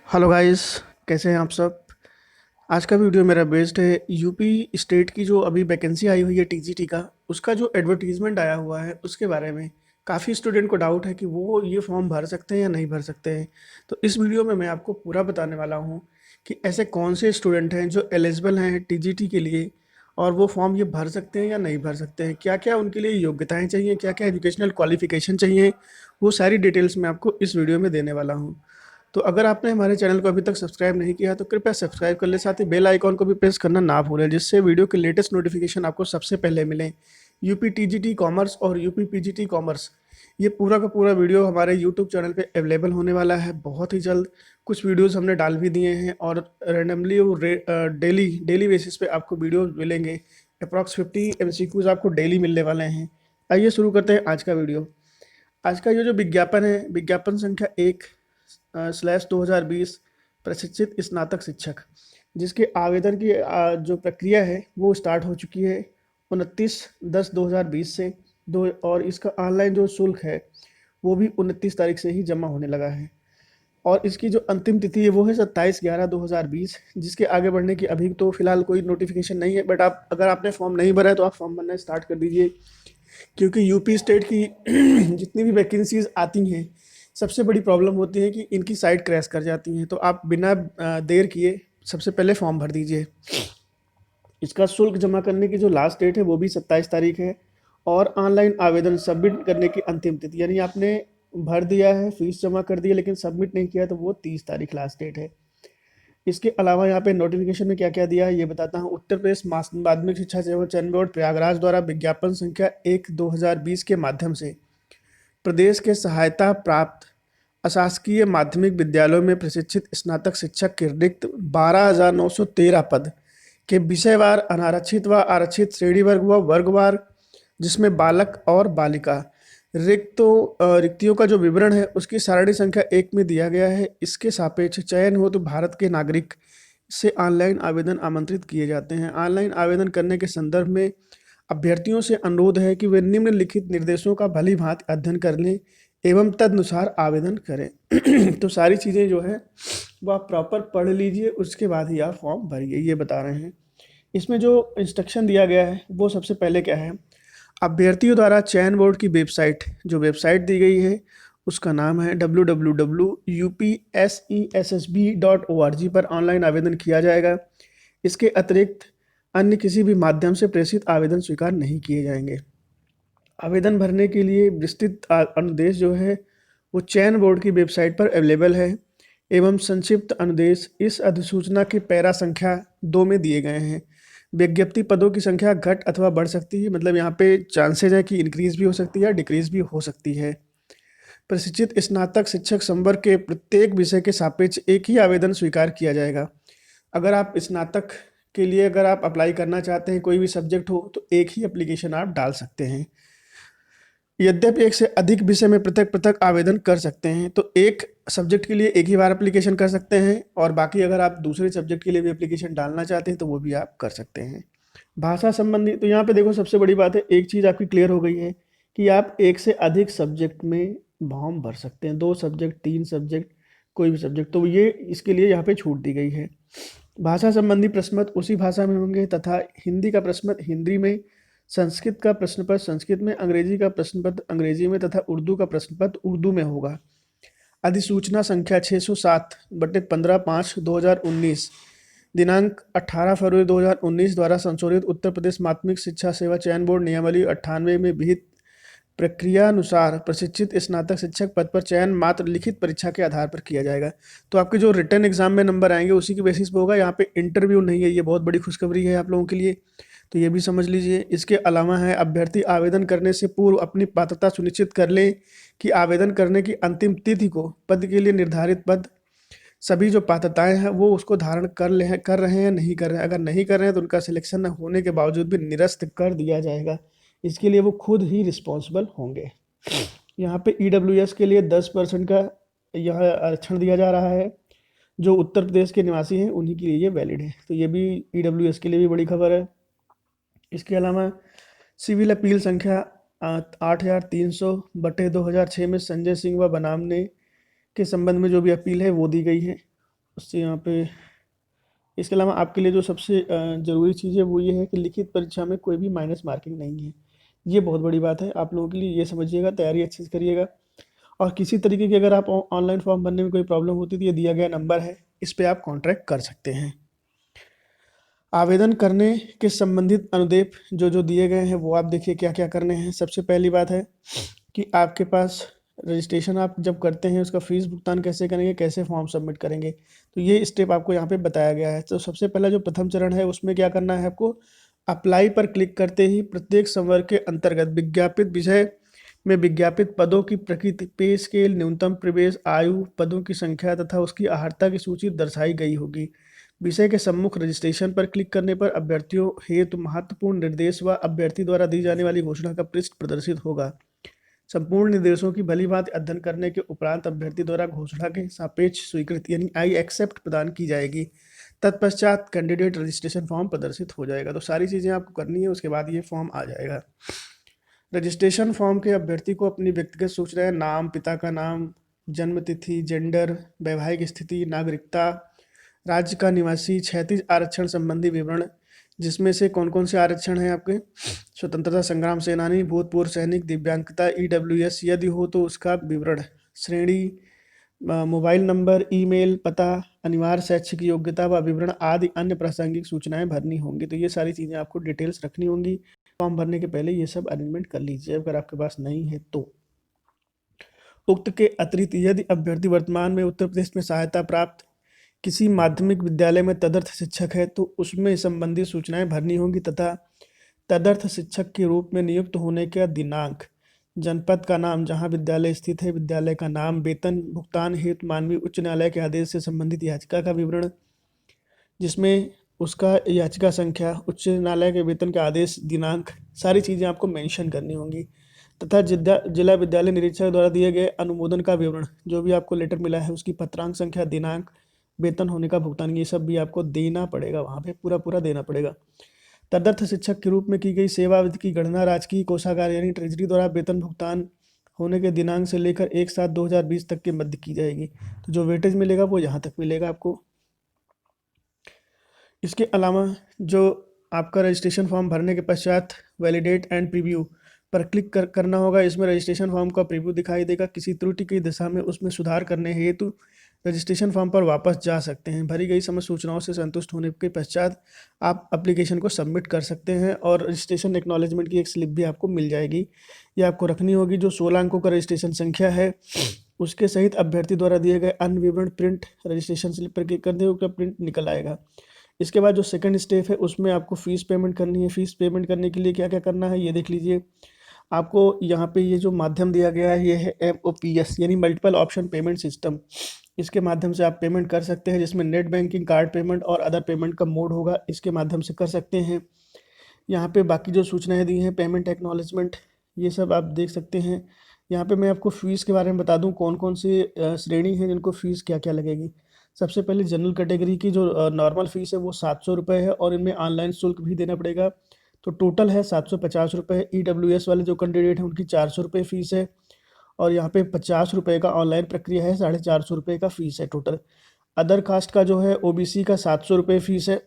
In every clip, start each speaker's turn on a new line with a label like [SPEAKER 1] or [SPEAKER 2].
[SPEAKER 1] Hello guys, कैसे हैं आप सब। आज का वीडियो मेरा बेस्ड है यूपी स्टेट की जो अभी वैकेंसी आई हुई है टीजीटी का, उसका जो एडवर्टीजमेंट आया हुआ है उसके बारे में काफ़ी स्टूडेंट को डाउट है कि वो ये फॉर्म भर सकते हैं या नहीं भर सकते हैं। तो इस वीडियो में मैं आपको पूरा बताने वाला हूँ कि ऐसे कौन से स्टूडेंट हैं जो एलिजिबल हैं टीजीटी के लिए और वो फॉर्म ये भर सकते हैं या नहीं भर सकते हैं, क्या क्या उनके लिए योग्यताएं चाहिए, क्या क्या एजुकेशनल क्वालिफिकेशन चाहिए। वो सारी डिटेल्स मैं आपको इस वीडियो में देने वाला हूँ। तो अगर आपने हमारे चैनल को अभी तक सब्सक्राइब नहीं किया है तो कृपया सब्सक्राइब कर ले, साथ ही बेल आइकॉन को भी प्रेस करना ना भूलें, जिससे वीडियो के लेटेस्ट नोटिफिकेशन आपको सबसे पहले मिलें। यूपी टीजीटी कॉमर्स और यूपी पीजीटी कॉमर्स, ये पूरा का पूरा वीडियो हमारे यूट्यूब चैनल पे अवेलेबल होने वाला है बहुत ही जल्द। कुछ वीडियोस हमने डाल भी दिए हैं और रैंडमली डेली डेली बेसिस पे आपको वीडियो मिलेंगे। अप्रॉक्स 50 एमसीक्यूज आपको डेली मिलने वाले हैं। आइए शुरू करते हैं आज का वीडियो। आज का ये जो विज्ञापन है, विज्ञापन संख्या 1/2020, प्रशिक्षित स्नातक शिक्षक, जिसके आवेदन की जो प्रक्रिया है वो स्टार्ट हो चुकी है 29/10/2020 से दो, और इसका ऑनलाइन जो शुल्क है वो भी 29 तारीख से ही जमा होने लगा है। और इसकी जो अंतिम तिथि है वो है 27/11/2020। जिसके आगे बढ़ने की अभी तो फिलहाल कोई नोटिफिकेशन नहीं है, बट आप अगर आपने फॉर्म नहीं भरा है तो आप फॉर्म भरना स्टार्ट कर दीजिए, क्योंकि यूपी स्टेट की जितनी भी वैकेंसीज आती हैं सबसे बड़ी प्रॉब्लम होती है कि इनकी साइट क्रैश कर जाती हैं। तो आप बिना देर किए सबसे पहले फॉर्म भर दीजिए। इसका शुल्क जमा करने की जो लास्ट डेट है वो भी 27 तारीख है, और ऑनलाइन आवेदन सबमिट करने की अंतिम तिथि, यानी आपने भर दिया है, फीस जमा कर दी है लेकिन सबमिट नहीं किया, तो वो 30 तारीख लास्ट डेट है। इसके अलावा यहाँ पे नोटिफिकेशन में क्या क्या दिया है ये बताता हूँ। उत्तर प्रदेश माध्यमिक शिक्षा एवं चयन बोर्ड प्रयागराज द्वारा विज्ञापन संख्या 1/2020 के माध्यम से प्रदेश के सहायता प्राप्त अशासकीय माध्यमिक विद्यालयों में प्रशिक्षित स्नातक शिक्षक के रिक्त 12,913 पद के विषयवार अनारक्षित व आरक्षित श्रेणीवर्ग व वर्गवार, जिसमें बालक और बालिका रिक्तियों का जो विवरण है उसकी सारणी संख्या 1 में दिया गया है। इसके सापेक्ष चयन हो तो भारत के नागरिक से ऑनलाइन आवेदन आमंत्रित किए जाते हैं। ऑनलाइन आवेदन करने के संदर्भ में अभ्यर्थियों से अनुरोध है कि वे निम्नलिखित निर्देशों का भली भांति अध्ययन कर लें एवं तदनुसार आवेदन करें। तो सारी चीज़ें जो है वो आप प्रॉपर पढ़ लीजिए, उसके बाद ही आप फॉर्म भरिए, ये बता रहे हैं। इसमें जो इंस्ट्रक्शन दिया गया है वो सबसे पहले क्या है, अभ्यर्थियों द्वारा चयन बोर्ड की वेबसाइट, जो वेबसाइट दी गई है उसका नाम है www.upsessb.org पर ऑनलाइन आवेदन किया जाएगा। इसके अतिरिक्त अन्य किसी भी माध्यम से प्रेषित आवेदन स्वीकार नहीं किए जाएंगे। आवेदन भरने के लिए विस्तृत अनुदेश जो है वो चयन बोर्ड की वेबसाइट पर अवेलेबल है, एवं संक्षिप्त अनुदेश इस अधिसूचना के पैरा संख्या 2 में दिए गए हैं। विज्ञप्ति पदों की संख्या घट अथवा बढ़ सकती है, मतलब यहाँ पे चांसेज है कि इंक्रीज भी हो सकती है, डिक्रीज भी हो सकती है। प्रशिक्षित स्नातक शिक्षक संवर्ग के प्रत्येक विषय के सापेक्ष एक ही आवेदन स्वीकार किया जाएगा। अगर आप स्नातक के लिए अगर आप अप्लाई करना चाहते हैं, कोई भी सब्जेक्ट हो, तो एक ही एप्लीकेशन आप डाल सकते हैं। यद्यपि एक से अधिक विषय में पृथक पृथक आवेदन कर सकते हैं, तो एक सब्जेक्ट के लिए एक ही बार एप्लीकेशन कर सकते हैं, और बाकी अगर आप दूसरे सब्जेक्ट के लिए भी एप्लीकेशन डालना चाहते हैं तो वो भी आप कर सकते हैं। भाषा संबंधी, तो यहाँ पे देखो सबसे बड़ी बात है, एक चीज़ आपकी क्लियर हो गई है कि आप एक से अधिक सब्जेक्ट में फॉर्म भर सकते हैं, 2 सब्जेक्ट, 3 सब्जेक्ट, कोई भी सब्जेक्ट, तो ये इसके लिए यहाँ पे छूट दी गई है। भाषा संबंधी प्रश्न पत्र उसी भाषा में होंगे तथा हिंदी का प्रश्न पत्र हिंदी में, संस्कृत का प्रश्न पत्र संस्कृत में, अंग्रेजी का प्रश्न पत्र अंग्रेजी में तथा उर्दू का प्रश्न पत्र उर्दू में होगा। अधिसूचना संख्या 607/15/5/2019, दिनांक 18 फरवरी 2019 द्वारा संशोधित उत्तर प्रदेश माध्यमिक शिक्षा सेवा चयन बोर्ड नियमावली 98 में विहित प्रक्रियानुसार प्रशिक्षित स्नातक शिक्षक पद पर चयन मात्र लिखित परीक्षा के आधार पर किया जाएगा। तो आपके जो रिटर्न एग्जाम में नंबर आएंगे उसी की बेसिस पे होगा, यहाँ पे इंटरव्यू नहीं है, ये बहुत बड़ी खुशखबरी है आप लोगों के लिए, तो ये भी समझ लीजिए। इसके अलावा है, अभ्यर्थी आवेदन करने से पूर्व अपनी पात्रता सुनिश्चित कर लें कि आवेदन करने की अंतिम तिथि को पद के लिए निर्धारित पद सभी जो पात्रताएं हैं वो उसको धारण कर रहे हैं, नहीं कर रहे हैं। अगर नहीं कर रहे हैं तो उनका सिलेक्शन होने के बावजूद भी निरस्त कर दिया जाएगा, इसके लिए वो खुद ही रिस्पॉन्सिबल होंगे। यहाँ पे ईडब्ल्यूएस के लिए 10% का यह आरक्षण दिया जा रहा है, जो उत्तर प्रदेश के निवासी हैं उन्हीं के लिए ये वैलिड है, तो ये भी ईडब्ल्यूएस के लिए भी बड़ी खबर है। इसके अलावा सिविल अपील संख्या 8300/2006 में संजय सिंह व बनाम ने के संबंध में जो भी अपील है वो दी गई है। उससे यहाँ पे इसके अलावा आपके लिए जो सबसे ज़रूरी चीज़ है वो ये है कि लिखित परीक्षा में कोई भी माइनस मार्किंग नहीं है। ये बहुत बड़ी बात है आप लोगों के लिए, ये समझिएगा, तैयारी अच्छे से करिएगा। और किसी तरीके की अगर आप ऑनलाइन फॉर्म भरने में कोई प्रॉब्लम होती है तो ये दिया गया नंबर है, इस पे आप कॉन्टैक्ट कर सकते हैं। आवेदन करने के संबंधित अनुदेश जो दिए गए हैं वो आप देखिए क्या क्या करने हैं। सबसे पहली बात है कि आपके पास रजिस्ट्रेशन आप जब करते हैं उसका फीस भुगतान कैसे करेंगे, कैसे फॉर्म सबमिट करेंगे, तो ये स्टेप आपको यहाँ पे बताया गया है। तो सबसे पहला जो प्रथम चरण है उसमें क्या करना है आपको, अप्लाई पर क्लिक करते ही प्रत्येक संवर्ग के अंतर्गत विज्ञापित विषय में विज्ञापित पदों की प्रकृति, पे स्केल, न्यूनतम प्रवेश आयु, पदों की संख्या तथा उसकी अहर्ता की सूची दर्शाई गई होगी। विषय के सम्मुख रजिस्ट्रेशन पर क्लिक करने पर अभ्यर्थियों हेतु महत्वपूर्ण निर्देश व अभ्यर्थी द्वारा दी जाने वाली घोषणा का पृष्ठ प्रदर्शित होगा। संपूर्ण निर्देशों की भलीभांति अध्ययन करने के उपरांत अभ्यर्थी द्वारा घोषणा के सापेक्ष स्वीकृति यानी आई एक्सेप्ट प्रदान की जाएगी। तत्पश्चात कैंडिडेट रजिस्ट्रेशन फॉर्म प्रदर्शित हो जाएगा। तो सारी चीज़ें आपको करनी है, उसके बाद ये फॉर्म आ जाएगा। रजिस्ट्रेशन फॉर्म के अभ्यर्थी को अपनी व्यक्तिगत सूचनाएं, नाम, पिता का नाम, जन्म तिथि, जेंडर, वैवाहिक स्थिति, नागरिकता, राज्य का निवासी, क्षैतिज आरक्षण संबंधी विवरण, जिसमें से कौन कौन से आरक्षण हैं आपके, स्वतंत्रता संग्राम सेनानी, भूतपूर्व सैनिक, दिव्यांगता, ईडब्ल्यूएस यदि हो तो उसका विवरण, श्रेणी, मोबाइल नंबर, ईमेल पता, अनिवार्य शैक्षिक योग्यता व विवरण आदि अन्य प्रासंगिक सूचनाएं भरनी होंगी। तो ये सारी चीज़ें आपको डिटेल्स रखनी होंगी। फॉर्म भरने के पहले ये सब अरेंजमेंट कर लीजिए अगर आपके पास नहीं है तो। उक्त के अतिरिक्त यदि अभ्यर्थी वर्तमान में उत्तर प्रदेश में सहायता प्राप्त किसी माध्यमिक विद्यालय में तदर्थ शिक्षक है तो उसमें संबंधित सूचनाएं भरनी होंगी तथा तदर्थ शिक्षक के रूप में नियुक्त होने का दिनांक, जनपद का नाम जहां विद्यालय स्थित है, विद्यालय का नाम, वेतन भुगतान हेतु माननीय उच्च न्यायालय के आदेश से संबंधित याचिका का विवरण, जिसमें उसका याचिका संख्या, उच्च न्यायालय के वेतन के आदेश, दिनांक, सारी चीज़ें आपको मेंशन करनी होंगी तथा जिला विद्यालय निरीक्षक द्वारा दिए गए अनुमोदन का विवरण, जो भी आपको लेटर मिला है उसकी पत्रांक संख्या, दिनांक, वेतन होने का भुगतान, ये सब भी आपको देना पड़ेगा, वहाँ पे पूरा पूरा देना पड़ेगा। तदर्थ शिक्षक के रूप में की गई सेवा अवधि की गणना राजकीय कोषागार यानी ट्रेजरी द्वारा वेतन भुगतान होने के दिनांक से लेकर 1/7/2020 तक के मध्य की जाएगी। तो जो वेटेज मिलेगा वो यहाँ तक मिलेगा आपको। इसके अलावा जो आपका रजिस्ट्रेशन फॉर्म भरने के पश्चात वैलिडेट एंड प्रीव्यू पर क्लिक करना होगा। इसमें रजिस्ट्रेशन फॉर्म का प्रीव्यू दिखाई देगा। किसी त्रुटि की दिशा में उसमें सुधार करने हेतु रजिस्ट्रेशन फॉर्म पर वापस जा सकते हैं। भरी गई समस्त सूचनाओं से संतुष्ट होने के पश्चात आप एप्लीकेशन को सबमिट कर सकते हैं और रजिस्ट्रेशन एक्नॉलेजमेंट की एक स्लिप भी आपको मिल जाएगी। ये आपको रखनी होगी। जो 16 अंकों का रजिस्ट्रेशन संख्या है उसके सहित अभ्यर्थी द्वारा दिए गए अन्य विवरण प्रिंट रजिस्ट्रेशन स्लिप पर क्लिक कर दें, उसका प्रिंट निकल आएगा। इसके बाद जो सेकंड स्टेप है उसमें आपको फ़ीस पेमेंट करनी है। फ़ीस पेमेंट करने के लिए क्या क्या करना है ये देख लीजिए। आपको यहाँ पे ये जो माध्यम दिया गया है ये है MOPS यानी मल्टीपल ऑप्शन पेमेंट सिस्टम। इसके माध्यम से आप पेमेंट कर सकते हैं, जिसमें नेट बैंकिंग, कार्ड पेमेंट और अदर पेमेंट का मोड होगा, इसके माध्यम से कर सकते हैं। यहाँ पे बाकी जो सूचनाएं दी हैं, पेमेंट एक्नॉलेजमेंट, ये सब आप देख सकते हैं। यहाँ पे मैं आपको फ़ीस के बारे में बता दूँ कौन कौन सी श्रेणी है जिनको फ़ीस क्या क्या लगेगी। सबसे पहले जनरल कैटेगरी की जो नॉर्मल फ़ीस है वो 700 रुपये है और इनमें ऑनलाइन शुल्क भी देना पड़ेगा, तो टोटल है 750 रुपये। EWS वाले जो कैंडिडेट हैं उनकी 400 रुपये फ़ीस है और यहाँ पे 50 रुपये का ऑनलाइन प्रक्रिया है, 450 रुपये का फ़ीस है टोटल। अदर कास्ट का जो है OBC का 700 रुपये फ़ीस है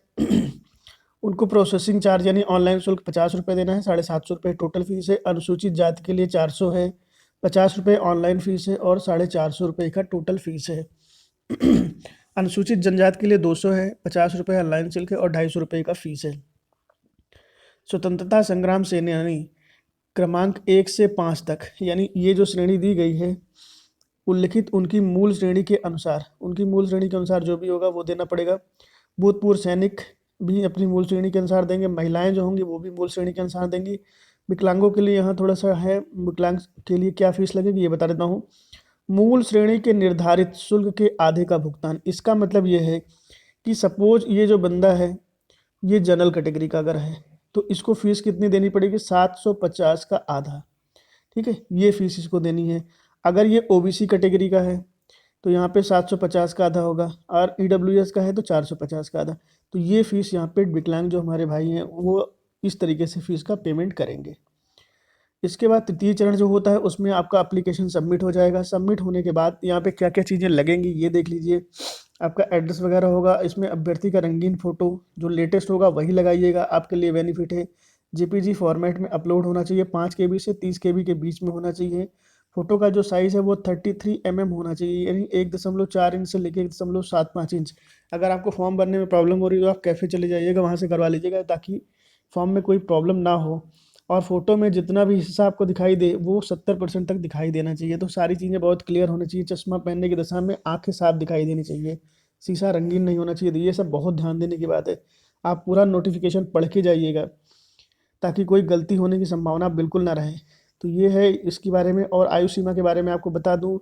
[SPEAKER 1] उनको प्रोसेसिंग चार्ज यानी ऑनलाइन शुल्क 50 रुपये देना है, 750 रुपये टोटल फ़ीस है। अनुसूचित जाति के लिए 400 है, 50 रुपये ऑनलाइन फ़ीस है और 450 रुपये का टोटल फ़ीस है। अनुसूचित जनजाति के लिए 200 है, 50 रुपये ऑनलाइन शुल्क है और 250 रुपये का फ़ीस है। स्वतंत्रता संग्राम सेनानी क्रमांक 1 से 5 तक यानी ये जो श्रेणी दी गई है उल्लिखित उनकी मूल श्रेणी के अनुसार जो भी होगा वो देना पड़ेगा। भूतपूर्व सैनिक भी अपनी मूल श्रेणी के अनुसार देंगे। महिलाएं जो होंगी वो भी मूल श्रेणी के अनुसार देंगी। विकलांगों के लिए यहाँ थोड़ा सा है, विकलांग के लिए क्या फीस लगेगी ये बता देता हूँ। मूल श्रेणी के निर्धारित शुल्क के आधे का भुगतान। इसका मतलब ये है कि सपोज ये जो बंदा है ये जनरल कैटेगरी का अगर है तो इसको फीस कितनी देनी पड़ेगी, 750 का आधा, ठीक है, ये फीस इसको देनी है। अगर ये OBC कैटेगरी का है तो यहाँ पे 750 का आधा होगा और EWS का है तो 450 का आधा। तो ये फीस यहाँ पे विकलांग जो हमारे भाई हैं वो इस तरीके से फीस का पेमेंट करेंगे। इसके बाद तृतीय चरण जो होता है उसमें आपका एप्लीकेशन सबमिट हो जाएगा। सबमिट होने के बाद यहाँ पे क्या क्या चीज़ें लगेंगी ये देख लीजिए। आपका एड्रेस वगैरह होगा, इसमें अभ्यर्थी का रंगीन फ़ोटो जो लेटेस्ट होगा वही लगाइएगा, आपके लिए बेनिफिट है। जेपीजी फॉर्मेट में अपलोड होना चाहिए, 5 KB से 30 KB के बीच में होना चाहिए। फ़ोटो का जो साइज़ है वो 33 mm होना चाहिए, यानी 1.4 इंच से लेकर 1.75 इंच। अगर आपको फॉर्म भरने में प्रॉब्लम हो रही है तो आप कैफ़े चले जाइएगा, वहाँ से करवा लीजिएगा, ताकि फॉर्म में कोई प्रॉब्लम ना हो। और फ़ोटो में जितना भी हिस्सा आपको दिखाई दे वो 70% तक दिखाई देना चाहिए। तो सारी चीज़ें बहुत क्लियर होनी चाहिए। चश्मा पहनने की दशा में आंखें साफ दिखाई देनी चाहिए, शीशा रंगीन नहीं होना चाहिए। तो ये सब बहुत ध्यान देने की बात है। आप पूरा नोटिफिकेशन पढ़ के जाइएगा, ताकि कोई गलती होने की संभावना बिल्कुल ना रहे। तो ये है इसके बारे में। और आयु सीमा के बारे में आपको बता दूं,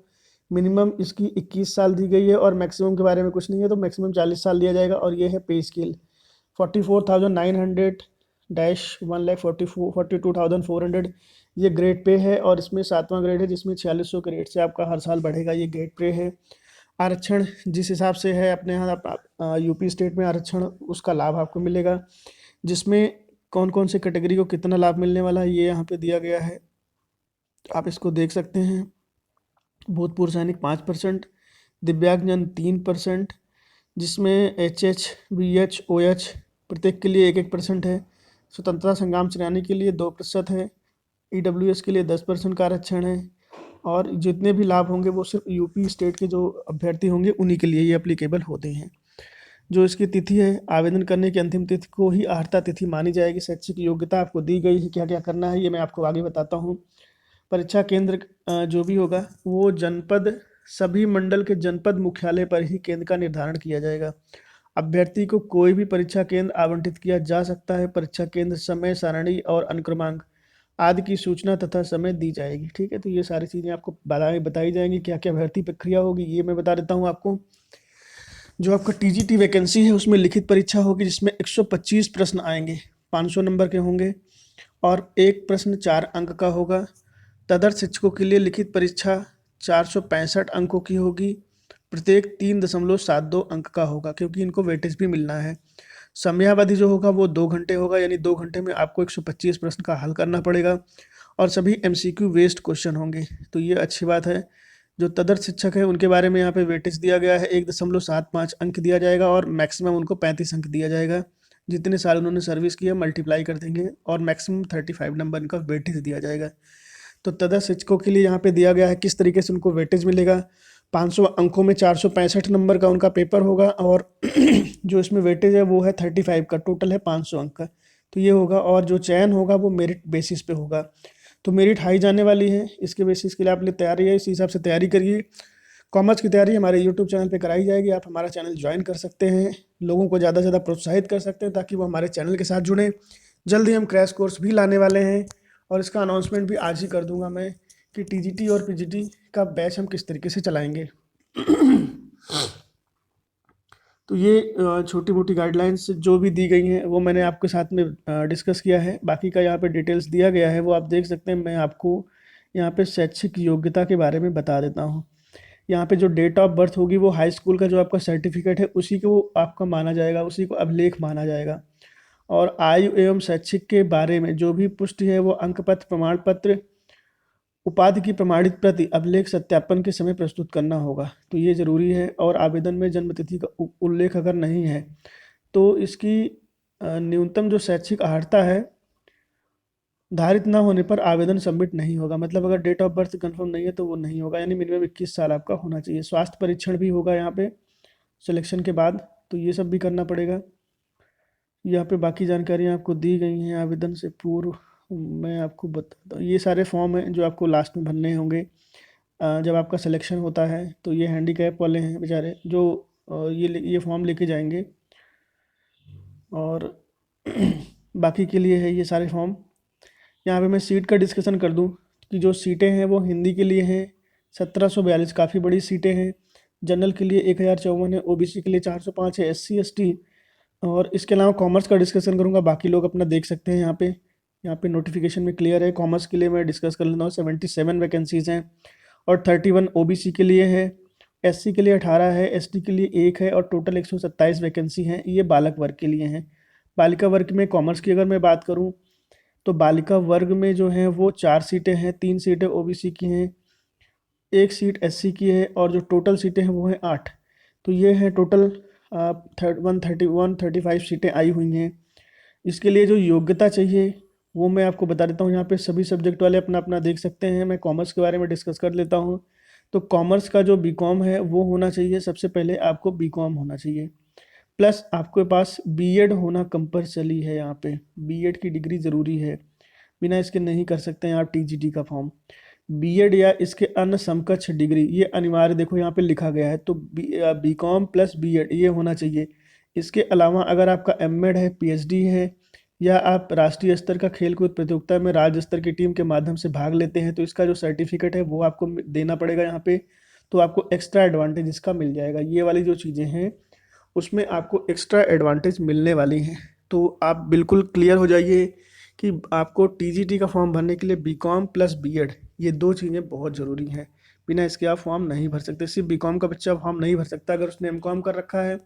[SPEAKER 1] मिनिमम इसकी 21 साल दी गई है, और मैक्सिमम के बारे में कुछ नहीं है, तो मैक्सिमम 40 साल दिया जाएगा। और ये है पे स्केल 44,900 डैश 1,42,400, ये ग्रेड पे है। और इसमें 7वां ग्रेड है, जिसमें 4600 के रेट से आपका हर साल बढ़ेगा, ये ग्रेड पे है। आरक्षण जिस हिसाब से है अपने यहाँ यूपी स्टेट में आरक्षण, उसका लाभ आपको मिलेगा, जिसमें कौन कौन से कैटेगरी को कितना लाभ मिलने वाला है ये यहाँ पे दिया गया है, आप इसको देख सकते हैं। भूतपूर्व सैनिक 5%, दिव्यांगजन 3%, जिसमें HH, VH, OH प्रत्येक के लिए 1-1% है। स्वतंत्रता संग्राम सेनानी के लिए 2% है। EWS के लिए 10% का आरक्षण है। और जितने भी लाभ होंगे वो सिर्फ यूपी स्टेट के जो अभ्यर्थी होंगे उन्हीं के लिए ये अप्लीकेबल होते हैं। जो इसकी तिथि है, आवेदन करने की अंतिम तिथि को ही अर्हता तिथि मानी जाएगी। शैक्षिक योग्यता आपको दी गई है, क्या क्या करना है ये मैं आपको आगे बताता हूँ। परीक्षा केंद्र जो भी होगा वो जनपद, सभी मंडल के जनपद मुख्यालय पर ही केंद्र का निर्धारण किया जाएगा। अभ्यर्थी को कोई भी परीक्षा केंद्र आवंटित किया जा सकता है। परीक्षा केंद्र, समय सारणी और अनुक्रमांक आदि की सूचना तथा समय दी जाएगी। ठीक है, तो ये सारी चीज़ें आपको बताई जाएंगी। क्या क्या भर्ती प्रक्रिया होगी ये मैं बता देता हूँ आपको। जो आपका टीजीटी वैकेंसी है उसमें लिखित परीक्षा होगी, जिसमें 125 प्रश्न आएंगे, 500 नंबर के होंगे, और एक प्रश्न 4 अंक का होगा। तदर्थ शिक्षकों के लिए लिखित परीक्षा 465 अंकों की होगी, प्रत्येक 3.72 अंक का होगा, क्योंकि इनको वेटेज भी मिलना है। समयावधि जो होगा वो 2 घंटे होगा, यानी 2 घंटे में आपको 125 प्रश्न का हल करना पड़ेगा, और सभी MCQ बेस्ड क्वेश्चन होंगे। तो ये अच्छी बात है। जो तदर्थ शिक्षक है उनके बारे में यहाँ पे वेटेज दिया गया है, 1.75 अंक दिया जाएगा, और मैक्सिमम उनको 35 अंक दिया जाएगा। जितने साल उन्होंने सर्विस किया मल्टीप्लाई कर देंगे, और मैक्सिमम 35 नंबर इनका वेटेज दिया जाएगा। तो तदर्थ शिक्षकों के लिए यहाँ पे दिया गया है किस तरीके से उनको वेटेज मिलेगा। 500 अंकों में 465 नंबर का उनका पेपर होगा, और जो इसमें वेटेज है वो है 35 का, टोटल है 500 अंक का। तो ये होगा, और जो चयन होगा वो मेरिट बेसिस पे होगा। तो मेरिट हाई जाने वाली है, इसके बेसिस के लिए आप लिए तैयारी है, इसी हिसाब से तैयारी करिए। कॉमर्स की तैयारी हमारे यूट्यूब चैनल पे कराई जाएगी, आप हमारा चैनल ज्वाइन कर सकते हैं, लोगों को ज़्यादा से ज़्यादा प्रोत्साहित कर सकते हैं ताकि वो हमारे चैनल के साथ जुड़ें। जल्द ही हम क्रैश कोर्स भी लाने वाले हैं, और इसका अनाउंसमेंट भी आज ही कर दूंगा मैं कि टीजीटी और पीजीटी का बैच हम किस तरीके से चलाएंगे। तो ये छोटी मोटी गाइडलाइंस जो भी दी गई हैं वो मैंने आपके साथ में डिस्कस किया है। बाकी का यहाँ पे डिटेल्स दिया गया है वो आप देख सकते हैं। मैं आपको यहाँ पे शैक्षिक योग्यता के बारे में बता देता हूँ। यहाँ पे जो डेट ऑफ बर्थ होगी वो हाई स्कूल का जो आपका सर्टिफिकेट है उसी को आपका माना जाएगा, उसी को अभिलेख माना जाएगा। और आयु एवं शैक्षिक के बारे में जो भी पुष्टि है वो अंक पत्र, प्रमाण पत्र, उपाधि की प्रमाणित प्रति, अभिलेख सत्यापन के समय प्रस्तुत करना होगा। तो ये ज़रूरी है। और आवेदन में जन्म तिथि का उल्लेख अगर नहीं है तो इसकी न्यूनतम जो शैक्षिक अर्हता है धारित ना होने पर आवेदन सबमिट नहीं होगा। मतलब अगर डेट ऑफ बर्थ कंफर्म नहीं है तो वो नहीं होगा, यानी मिनिमम 21 साल आपका होना चाहिए। स्वास्थ्य परीक्षण भी होगा यहाँ पे सिलेक्शन के बाद, तो ये सब भी करना पड़ेगा। यहाँ पे बाकी जानकारियाँ आपको दी गई हैं आवेदन से पूर्व। मैं आपको बताता हूँ, ये सारे फॉर्म हैं जो आपको लास्ट में भरने होंगे जब आपका सिलेक्शन होता है। तो ये हैंडीकैप वाले हैं बेचारे जो ये फॉर्म लेके जाएंगे, और बाकी के लिए है ये सारे फॉर्म। यहाँ पे मैं सीट का डिस्कशन कर दूँ कि जो सीटें हैं वो हिंदी के लिए हैं 1742, काफ़ी बड़ी सीटें हैं। जनरल के लिए 1054 है, ओबीसी के लिए 405 है, SC ST। और इसके अलावा कॉमर्स का डिस्कशन करूँगा, बाकी लोग अपना देख सकते हैं। यहाँ पे नोटिफिकेशन में क्लियर है। कॉमर्स के लिए मैं डिस्कस कर लेता हूँ। 77 वैकेंसीज़ हैं, और 31 ओबीसी के लिए है, SC के लिए 18 है, ST के लिए 1 है, और टोटल 127 वैकेंसी हैं। ये बालक वर्ग के लिए हैं। बालिका वर्ग में कॉमर्स की अगर मैं बात करूँ तो बालिका वर्ग में जो हैं वो 4 सीटें हैं, 3 सीटें ओबीसी की हैं, 1 सीट SC की है, और जो टोटल सीटें हैं वो हैं 8। तो ये है टोटल 135 सीटें आई हुई हैं। इसके लिए जो योग्यता चाहिए वो मैं आपको बता देता हूँ। यहाँ पे सभी सब्जेक्ट वाले अपना अपना देख सकते हैं। मैं कॉमर्स के बारे में डिस्कस कर लेता हूँ। तो कॉमर्स का जो बीकॉम है वो होना चाहिए। सबसे पहले आपको बीकॉम होना चाहिए, प्लस आपके पास बीएड होना कंपलसरी है। यहाँ पे बीएड की डिग्री ज़रूरी है, बिना इसके नहीं कर सकते हैं आप टीजीटी का फॉर्म। बीएड या इसके अन्य समकक्ष डिग्री ये अनिवार्य, देखो यहाँ पे लिखा गया है। तो बीकॉम प्लस बीएड ये होना चाहिए। इसके अलावा अगर आपका एमएड है, पीएचडी है, या आप राष्ट्रीय स्तर का खेलकूद प्रतियोगिता में राज्य स्तर की टीम के माध्यम से भाग लेते हैं, तो इसका जो सर्टिफिकेट है वो आपको देना पड़ेगा यहाँ पे। तो आपको एक्स्ट्रा एडवांटेज इसका मिल जाएगा। ये वाली जो चीज़ें हैं उसमें आपको एक्स्ट्रा एडवांटेज मिलने वाली हैं। तो आप बिल्कुल क्लियर हो जाइए कि आपको टीजीटी का फॉर्म भरने के लिए बीकॉम प्लस बीएड ये दो चीज़ें बहुत ज़रूरी हैं। बिना इसके आप फॉर्म नहीं भर सकते। सिर्फ बीकॉम का बच्चा फॉर्म नहीं भर सकता। अगर उसने एमकॉम कर रखा है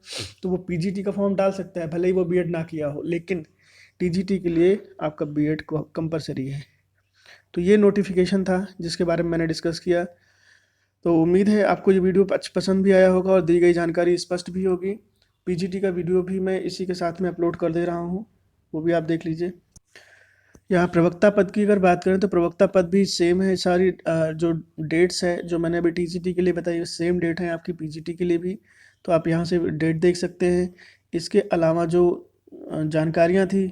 [SPEAKER 1] तो वो पीजीटी का फॉर्म डाल सकता है, भले ही वो बीएड ना किया हो, लेकिन टीजीटी के लिए आपका बीएड को कंपलसरी है। तो ये नोटिफिकेशन था जिसके बारे में मैंने डिस्कस किया। तो उम्मीद है आपको ये वीडियो पसंद भी आया होगा और दी गई जानकारी स्पष्ट भी होगी। पीजीटी का वीडियो भी मैं इसी के साथ में अपलोड कर दे रहा हूँ, वो भी आप देख लीजिए। यहाँ प्रवक्ता पद की अगर बात करें तो प्रवक्ता पद भी सेम है। सारी जो डेट्स है जो मैंने अभी टीजीटी के लिए बताई सेम डेट है आपकी पीजीटी के लिए भी। तो आप यहाँ से डेट देख सकते हैं। इसके अलावा जो जानकारियाँ थी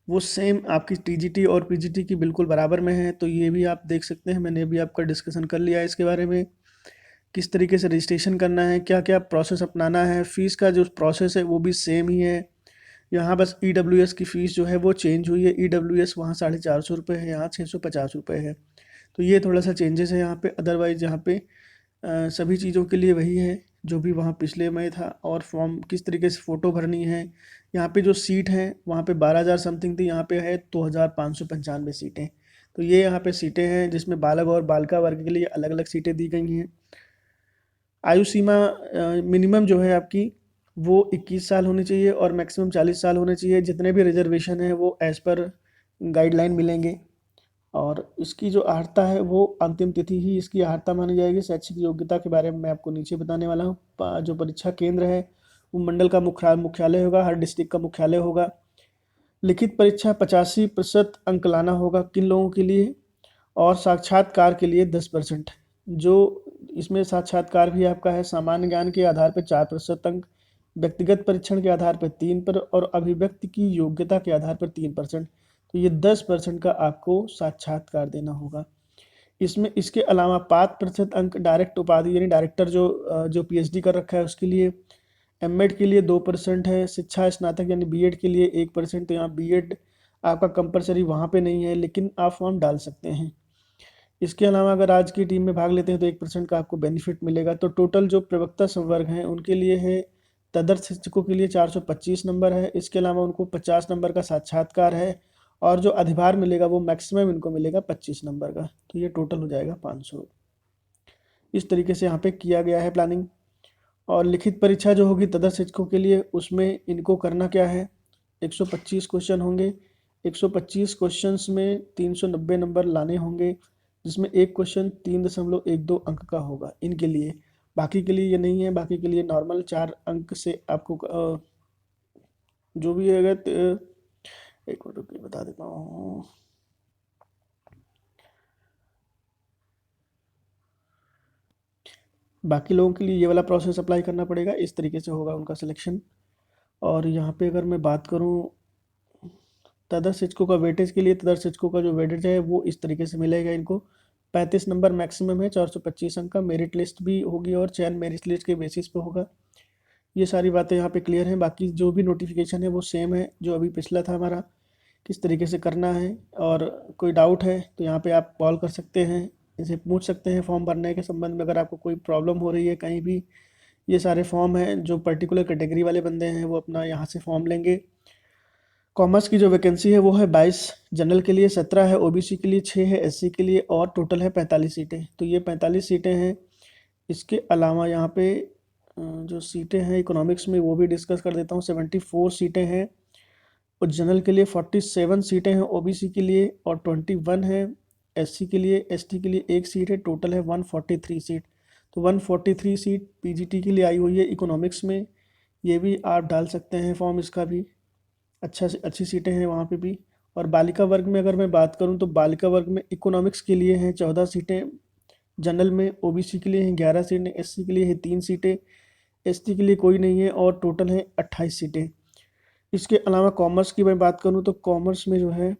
[SPEAKER 1] वो सेम आपकी टीजीटी और पीजीटी की बिल्कुल बराबर में है। तो ये भी आप देख सकते हैं। मैंने भी आपका डिस्कशन कर लिया है इसके बारे में, किस तरीके से रजिस्ट्रेशन करना है, क्या क्या प्रोसेस अपनाना है। फ़ीस का जो प्रोसेस है वो भी सेम ही है। यहाँ बस ईडब्ल्यूएस की फ़ीस जो है वो चेंज हुई है। ईडब्ल्यूएस वहाँ 450 रुपये है, यहाँ 650 रुपये है। तो ये थोड़ा सा चेंजेस है यहाँ पे। अदरवाइज़ यहाँ पे सभी चीज़ों के लिए वही है जो भी वहाँ पिछले में था। और फॉर्म किस तरीके से फ़ोटो भरनी है, यहाँ पे जो सीट है वहाँ पे 12,000 समथिंग थी, यहाँ पे है 2,595 सीटें। तो ये यहाँ पे सीटें हैं जिसमें बालक और बालिका वर्ग के लिए अलग अलग सीटें दी गई हैं। आयु सीमा मिनिमम जो है आपकी वो 21 साल होनी चाहिए और मैक्सिमम 40 साल होने चाहिए। जितने भी रिजर्वेशन है वो एज़ पर गाइडलाइन मिलेंगे। और इसकी जो अर्हता है वो अंतिम तिथि ही इसकी अर्हता मानी जाएगी। शैक्षिक योग्यता के बारे में मैं आपको नीचे बताने वाला हूँ। जो परीक्षा केंद्र है वो मंडल का मुख्यालय होगा, हर डिस्ट्रिक्ट का मुख्यालय होगा। लिखित परीक्षा 85% अंक लाना होगा किन लोगों के लिए, और साक्षात्कार के लिए 10%। जो इसमें साक्षात्कार भी आपका है सामान्य ज्ञान के आधार पर 4% अंक, व्यक्तिगत परीक्षण के आधार पर 3 पर, और अभिव्यक्ति की योग्यता के आधार पर 3%। तो ये 10% का आपको साक्षात्कार देना होगा। इसमें इसके अलावा 5% अंक डायरेक्ट उपाधि यानी डायरेक्टर जो पीएचडी कर रखा है उसके लिए। एमएड के लिए 2% है। शिक्षा स्नातक यानी बीएड के लिए 1%। तो यहाँ बीएड आपका कंपलसरी वहाँ पे नहीं है, लेकिन आप फॉर्म डाल सकते हैं। इसके अलावा अगर आज की टीम में भाग लेते हैं तो 1% का आपको बेनिफिट मिलेगा। तो टोटल जो प्रवक्ता संवर्ग हैं उनके लिए है, तदर्थ शिक्षकों के लिए 425 नंबर है। इसके अलावा उनको 50 नंबर का साक्षात्कार है, और जो अधिभार मिलेगा वो मैक्सिमम इनको मिलेगा 25 नंबर का। तो ये टोटल हो जाएगा 500। इस तरीके से यहाँ पे किया गया है प्लानिंग। और लिखित परीक्षा जो होगी तदर्थ शिक्षकों के लिए, उसमें इनको करना क्या है, 125 क्वेश्चन होंगे। 125 क्वेश्चंस में 390 नंबर लाने होंगे, जिसमें एक क्वेश्चन 3.12 अंक का होगा इनके लिए। बाकी के लिए ये नहीं है, बाकी के लिए नॉर्मल 4 अंक से आपको जो भी है। एक मिनट रुकिए बता देता हूँ। बाकी लोगों के लिए ये वाला प्रोसेस अप्लाई करना पड़ेगा, इस तरीके से होगा उनका सिलेक्शन। और यहाँ पे अगर मैं बात करूँ तदर्थ शिक्षकों का वेटेज के लिए, तदर्थ शिक्षकों का जो वेटेज है वो इस तरीके से मिलेगा इनको। 35 नंबर मैक्सिमम है, 425 अंक का। मेरिट लिस्ट भी होगी और चयन मेरिट लिस्ट के बेसिस पे होगा। ये सारी बातें यहाँ पे क्लियर हैं। बाकी जो भी नोटिफिकेशन है वो सेम है जो अभी पिछला था हमारा, किस तरीके से करना है। और कोई डाउट है तो यहाँ पे आप कॉल कर सकते हैं, इसे पूछ सकते हैं फॉर्म भरने के संबंध में अगर आपको कोई प्रॉब्लम हो रही है कहीं भी। ये सारे फॉर्म हैं, जो पर्टिकुलर कैटेगरी वाले बंदे हैं वो अपना यहाँ से फॉर्म लेंगे। कॉमर्स की जो वैकेंसी है वो है 22, जनरल के लिए 17 है, ओबीसी के लिए 6 है, एससी के लिए, और टोटल है 45 सीटें। तो ये 45 सीटें हैं। इसके अलावा यहाँ पे जो सीटें हैं इकोनॉमिक्स में वो भी डिस्कस कर देता हूँ। 74 सीटें हैं, और जनरल के लिए 47 सीटें हैं, ओबीसी के लिए, और 21 है एससी के लिए। एसटी के लिए 1 सीट है, टोटल है 143 सीट। तो 143 सीट पीजीटी के लिए आई हुई है इकोनॉमिक्स में, ये भी आप डाल सकते हैं फॉर्म, इसका भी अच्छा से अच्छी सीटें हैं वहाँ पे भी। और बालिका वर्ग में अगर मैं बात करूँ तो बालिका वर्ग में इकोनॉमिक्स के लिए हैं 14 सीटें, जनरल में ओबीसी के लिए हैं 11 सीटें, एससी के लिए है 3 सीटें, एसटी के लिए कोई नहीं है, और टोटल है 28 सीटें। इसके अलावा कॉमर्स की मैं बात करूँ तो कॉमर्स में जो है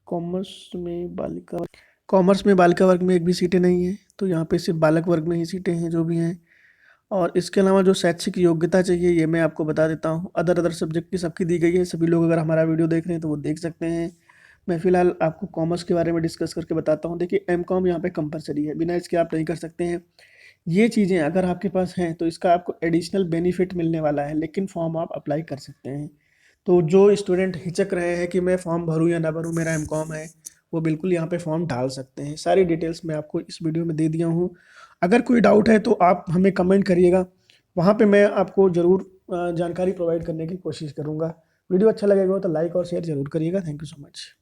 [SPEAKER 1] कॉमर्स में बालिका वर्ग में एक भी सीटें नहीं हैं, तो यहाँ पे सिर्फ बालक वर्ग में ही सीटें हैं जो भी हैं। और इसके अलावा जो शैक्षिक योग्यता चाहिए ये मैं आपको बता देता हूँ, अदर सब्जेक्ट की सबकी दी गई है, सभी लोग अगर हमारा वीडियो देख रहे हैं तो वो देख सकते हैं। मैं फ़िलहाल आपको कॉमर्स के बारे में डिस्कस करके बताता हूँ। देखिए एमकॉम यहाँ पे कंपलसरी है, बिना इसके आप नहीं कर सकते हैं। ये चीज़ें अगर आपके पास हैं तो इसका आपको एडिशनल बेनिफिट मिलने वाला है, लेकिन फॉर्म आप अप्लाई कर सकते हैं। तो जो स्टूडेंट हिचक रहे हैं कि मैं फॉर्म भरूँ या ना भरूँ, मेरा एमकॉम है, वो बिल्कुल यहाँ पे फॉर्म डाल सकते हैं। सारी डिटेल्स मैं आपको इस वीडियो में दे दिया हूँ। अगर कोई डाउट है तो आप हमें कमेंट करिएगा, वहाँ पे मैं आपको ज़रूर जानकारी प्रोवाइड करने की कोशिश करूँगा। वीडियो अच्छा लगेगा तो लाइक और शेयर ज़रूर करिएगा। Thank you so much.